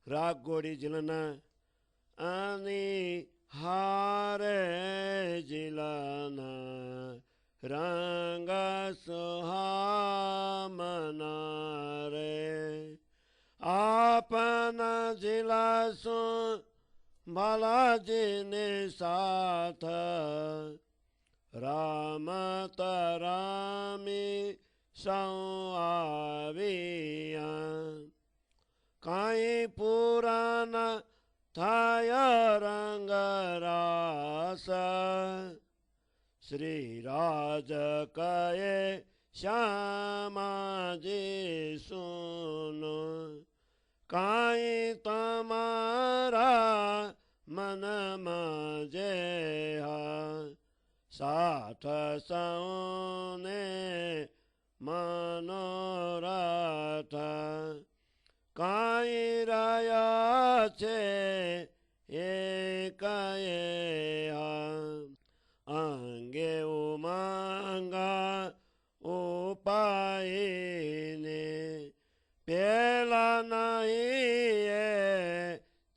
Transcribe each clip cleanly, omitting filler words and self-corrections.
रागोड़ी जिलना आनी हारे जिलना रंगा सुहामना रे आपना जिला सो बालाजी ने साथ राम तरामी सौ आविया काई पुराना थाया रंग रासा श्री राज कये श्यामा जी सुनो काई तमारा मन मजे साथ सौने मनोरथ काई राया छे एक अंगे उमंगा उपाय ने पेला नहीं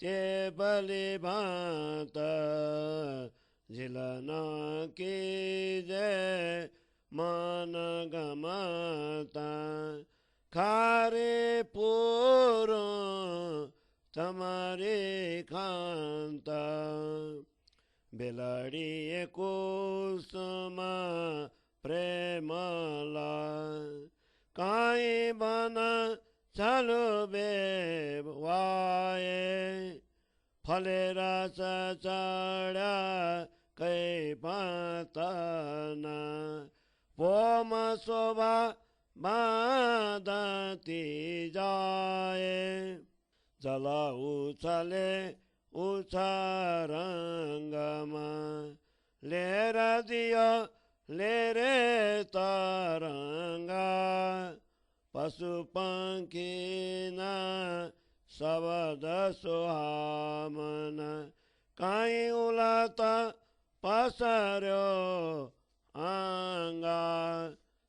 ते बलि भात जिलना की जय मन गमता खारे पूरो तमारे खांता बेलड़ी कुसुम प्रेमला काई बना चलो बे वाये फले रस चढ़ा कई पातना पोम शोभा बादती जाए जला उछले उछरंगमा लेर दियो लेरे तरंगा पशु पंखी न शब्द सुहामन काई उलता पसर्यो आंगा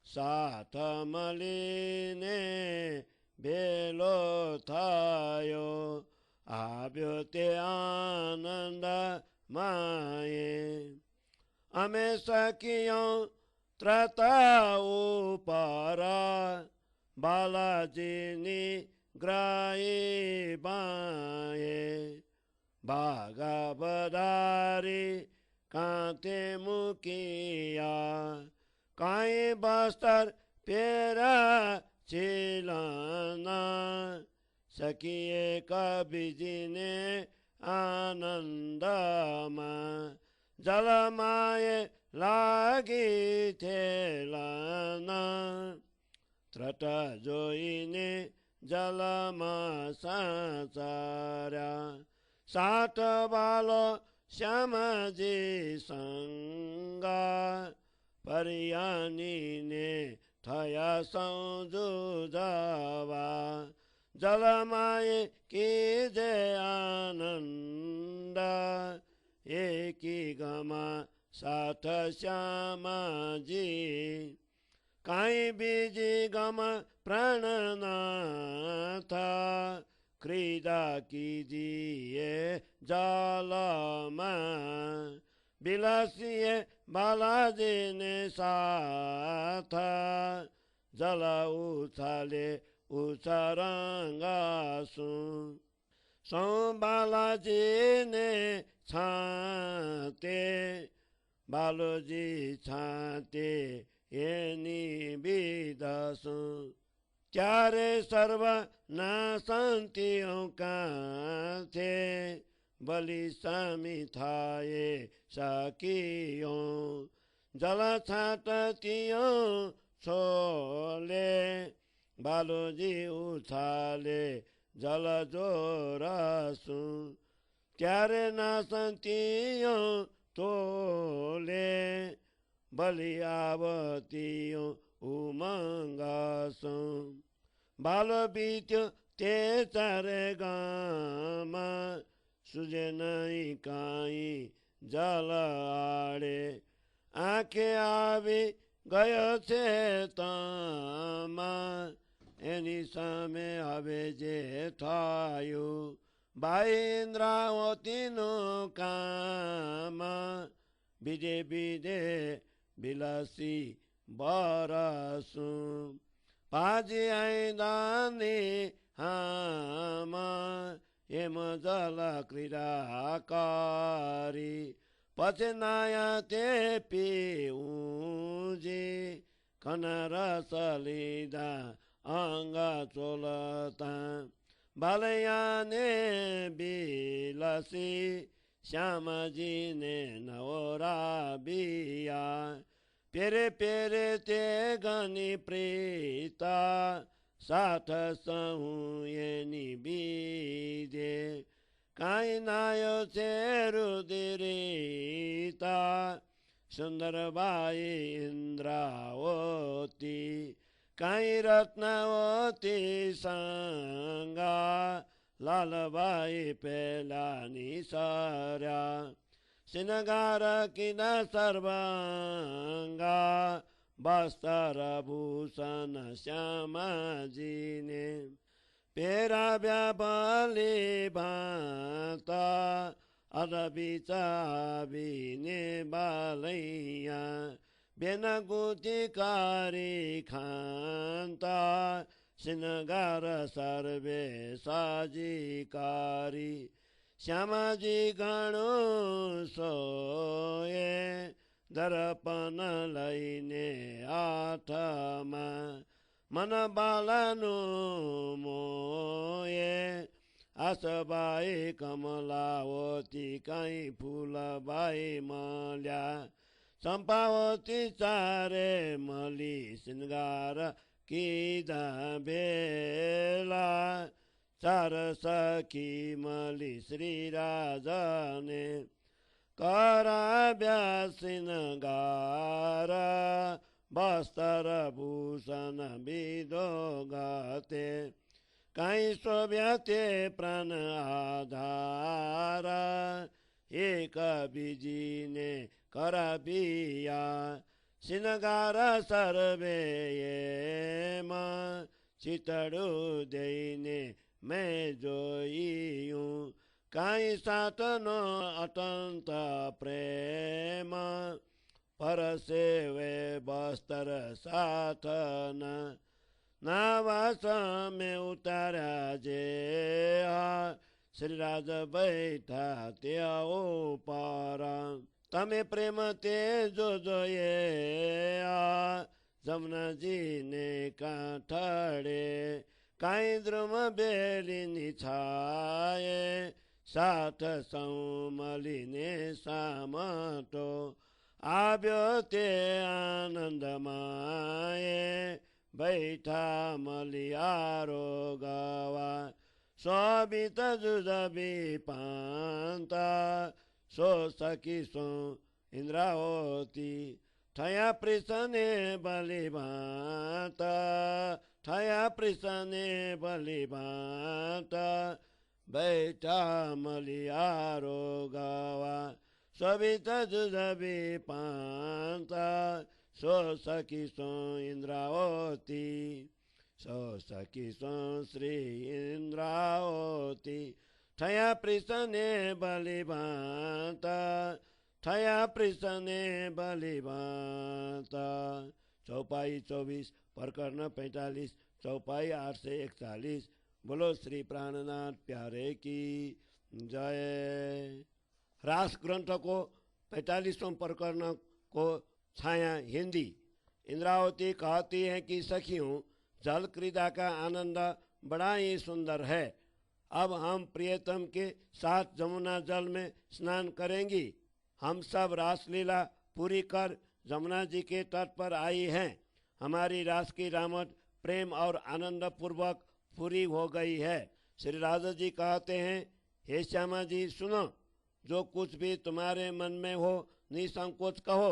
साथ मलिने बेलो थायो आव्यो ते आनंद माये अमे सखियों त्रता उपरा बालाजी नी ग्राही बाये बागा बदारी कांते मुकिया काई बस्तर पेरा चिलाना सखिए कबिजी ने आनंदमा जलमाए लागी थेलाना त्रट जोईने जलमा संसारा सात बालो श्यामजी संगा परियानी ने थया संजुजावा जलमाए की जय आनंद एकी गमा साथ श्यामा जी काई बीजी गमा प्राणनाथ क्रीड़ा कीजिए जलमा बिलासिए बालाजी ने साथ जल उछाले उछरंगासु सौ बालाजी ने छाते बालोजी छाते ये निबिदसु चारे सर्व नासंतियों का थे बलि सामी थाये सकियों जल छाटतियों छोले बालोजी उछाले जल जोरसु क्यारे नासंतियों तोले बलि आवतियों उमंगासु बालो बीत्यो ते चारे गामा सुजे नहीं काई जल आड़े आंखे आवी गयो छे तामा एनी सामे आवे जे थायो भाइ इन्द्रावतीनो काम बिजे बिजे बिलासी बरसु पाजी आइदानी हाम हेम जल क्रीडाकारी पछि नयाँ ते पिउजी खनर सलिदा अङ्ग चोलता बालयाने बिलसी श्यामजी ने नवरा बिया पेरे पेरे ते गनी प्रीता साथ सहु येनी बिदे काई नायो चेरुदिरीता सुन्दर बाई इन्द्रावती काई रत्नावती संगा लालबाई पेलानी सर्या सिनगार किन सर्वांगा बस्तर भूषण श्यामाजी ने पेरा व्यापली भाता अरबिचाबिने बालैया बेना गुटिकारी खान्ता सिनगार सर्वे साजिकारी श्यामाजी गणो सोए दर्पण लैने आठमा मन बालानु मोए आसबाई कमलावती काई फूलबाई मल्या चम्पावती चारे मली सिंगार किदा बेला चार सखी मली श्रीराजने करा ब्यासिनगार बस्तर भूषण विदो गते काई शोभ्यते प्राण आधार एक बिजिने कराबिया सिनगार सर्वे येमा चितडु देने मैं जोइयूं काई सातनो अतंत प्रेम परसेवे बस्तर साथन नावास में उतारा जे श्रीराज बैठा त्याओ पारा तमे प्रेम ते जो जोए जमुना जी ने काठड़े काई द्रुम बेलिनी छाए साथ सौमलिने सामटो आब्यो ते आनंद माए बैठा मलियारो गवा सोबित जुजबी पांता सो सखी सो इंद्रावती ठया प्रिसने बलि भाता ठया प्रिसने बलि भाता बैठा मलियारो गवा सोबित जुजबी पांता सो सखी सो इंद्रावती सो सखी सो श्री इंद्रावती ठया प्रिसने बलि भाता ठया प्रिसने बलि भाता चौपाई 24 प्रकरण 45 चौपाई 841 बोलो श्री प्राणनाथ प्यारे की जय। रास ग्रंथ को 45वां प्रकरण को छाया हिंदी। इंद्रावती कहती है कि सखियों जल क्रीड़ा का आनंद बड़ा ही सुंदर है। अब हम प्रियतम के साथ जमुना जल में स्नान करेंगी। हम सब रासलीला पूरी कर जमुना जी के तट पर आई हैं। हमारी रास की रामट प्रेम और आनंद पूर्वक पूरी हो गई है। श्री राजा जी कहते हैं, हे श्यामा जी सुनो, जो कुछ भी तुम्हारे मन में हो निसंकोच कहो।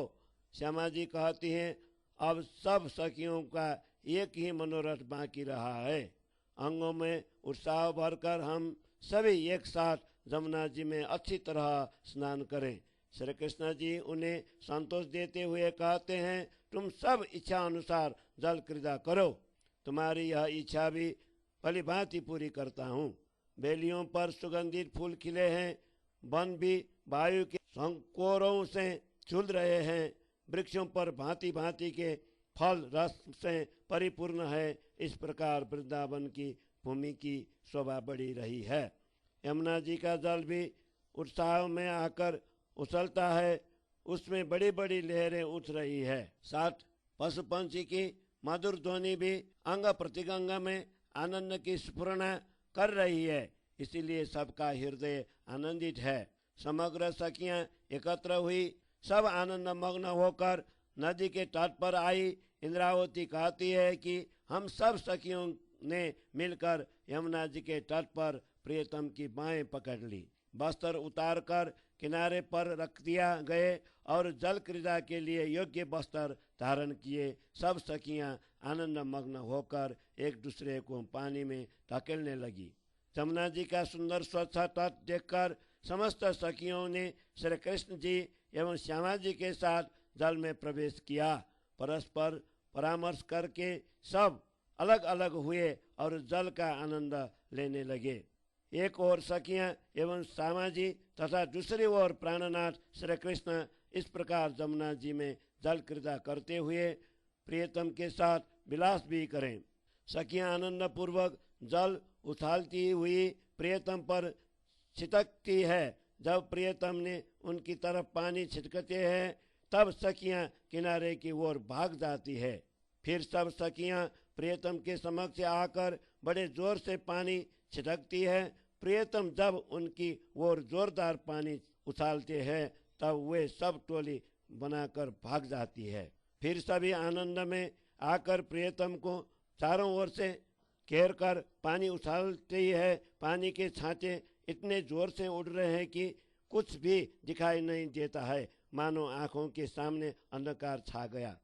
श्यामा जी कहती हैं, अब सब सखियों का एक ही मनोरथ बाकी रहा है। अंगों में उत्साह भरकर हम सभी एक साथ जमुना जी में अच्छी तरह स्नान करें। श्री कृष्ण जी उन्हें संतोष देते हुए कहते हैं, तुम सब इच्छा अनुसार जल क्रीड़ा करो, तुम्हारी यह इच्छा भी भली भांति पूरी करता हूँ। बेलियों पर सुगंधित फूल खिले हैं, वन भी वायु के संकोरों से झूल रहे हैं, वृक्षों पर भांति भांति के फल रस से परिपूर्ण है। इस प्रकार वृंदावन की भूमि की शोभा बढ़ी रही है। यमुना जी का जल भी उत्साह में आकर उछलता है, उसमें बड़ी बड़ी लहरें उठ रही है। साथ पशु पंछी की मधुर ध्वनि भी अंग प्रतिगंग में आनंद की स्फुरना कर रही है, इसीलिए सबका हृदय आनंदित है। समग्र सखियां एकत्र हुई, सब आनंद मग्न होकर नदी के तट पर आई। इंद्रावती कहती है कि हम सब सखियों ने मिलकर यमुना जी के तट पर प्रियतम की बाहें पकड़ ली, वस्त्र उतार कर किनारे पर रख दिया गए और जल क्रीड़ा के लिए योग्य वस्त्र धारण किए। सब सखियां आनंद मग्न होकर एक दूसरे को पानी में धकेलने लगी। यमुना जी का सुंदर स्वच्छ तट देखकर समस्त सखियों ने श्री कृष्ण जी एवं श्यामा जी के साथ जल में प्रवेश किया। परस्पर परामर्श करके सब अलग अलग हुए और जल का आनंद लेने लगे। एक ओर सखियां एवं श्यामा जी तथा दूसरी ओर प्राणनाथ श्री कृष्ण इस प्रकार यमुना जी में जल क्रीड़ा करते हुए प्रियतम के साथ विलास भी करें। सखियां आनंद पूर्वक जल उछालती हुई प्रियतम पर छिटकती है। जब प्रियतम ने उनकी तरफ पानी छिटकते हैं तब सखियां किनारे की ओर भाग जाती है। फिर सब सखियां प्रियतम के समक्ष आकर बड़े जोर से पानी छिटकती है। प्रियतम जब उनकी ओर जोरदार पानी उछालते हैं तब वे सब टोली बनाकर भाग जाती है। फिर सभी आनंद में आकर प्रियतम को चारों ओर से घेर कर पानी उछालती है। पानी के छांटे इतने जोर से उड़ रहे हैं कि कुछ भी दिखाई नहीं देता है, मानो आंखों के सामने अंधकार छा गया।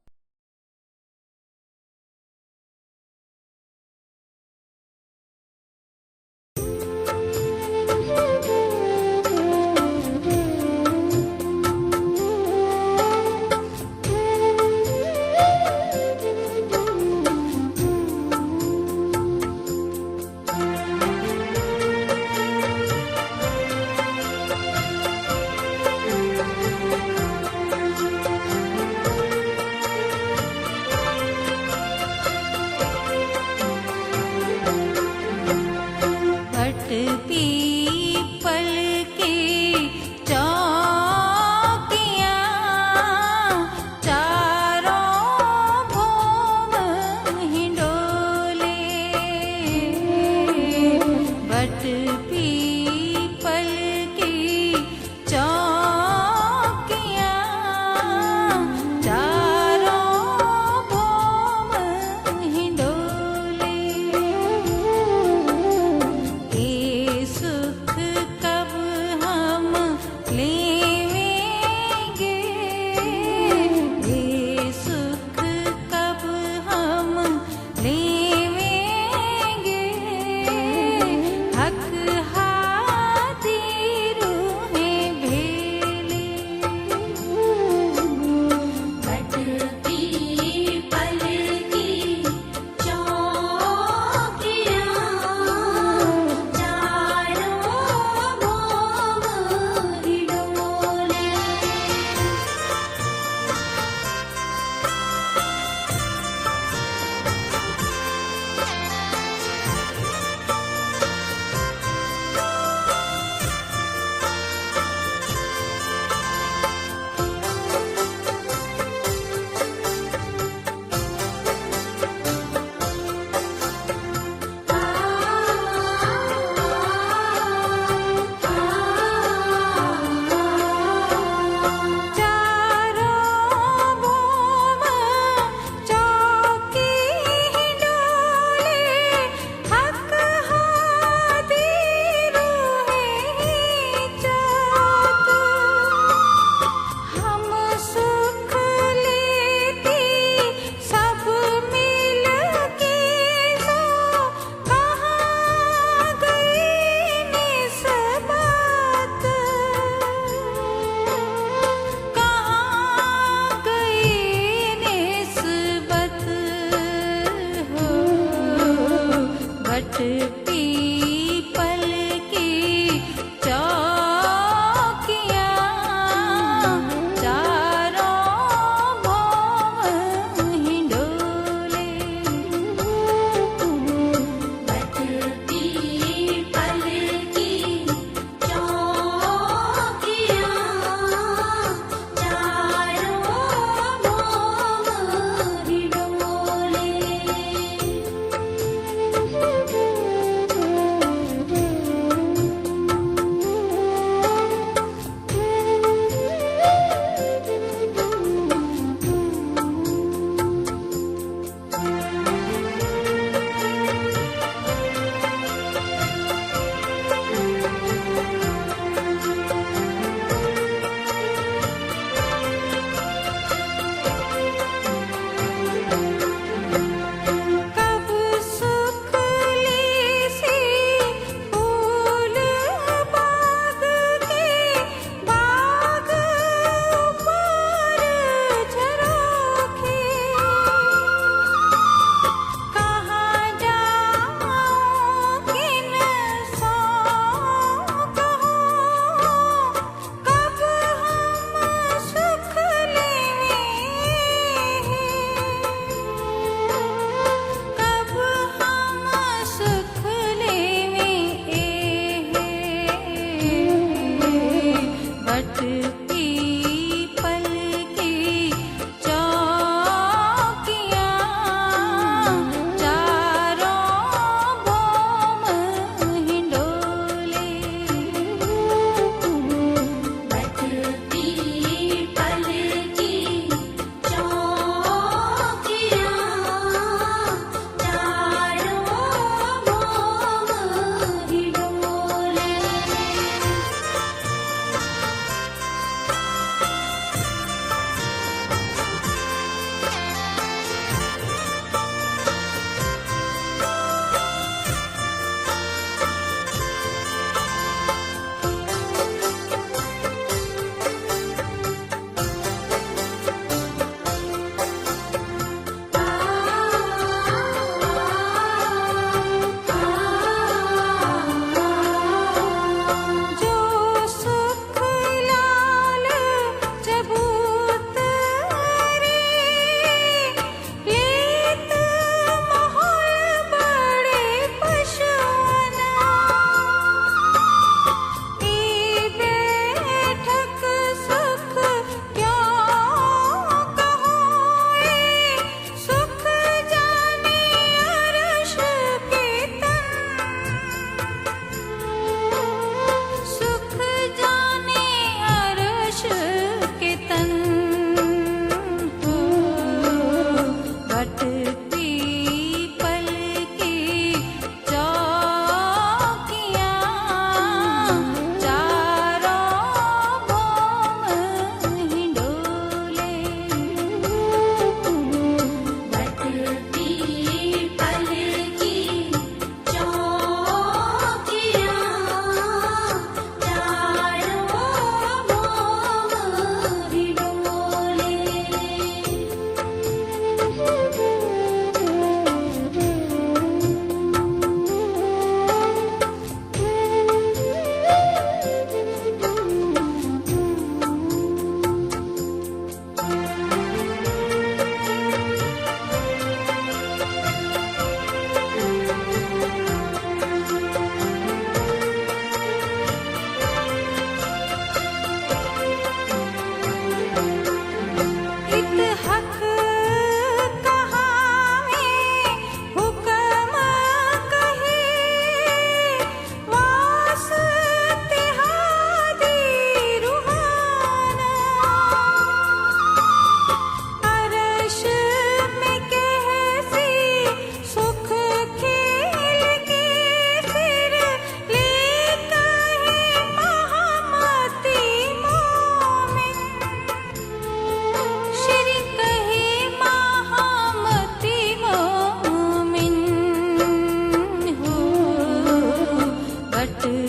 घाट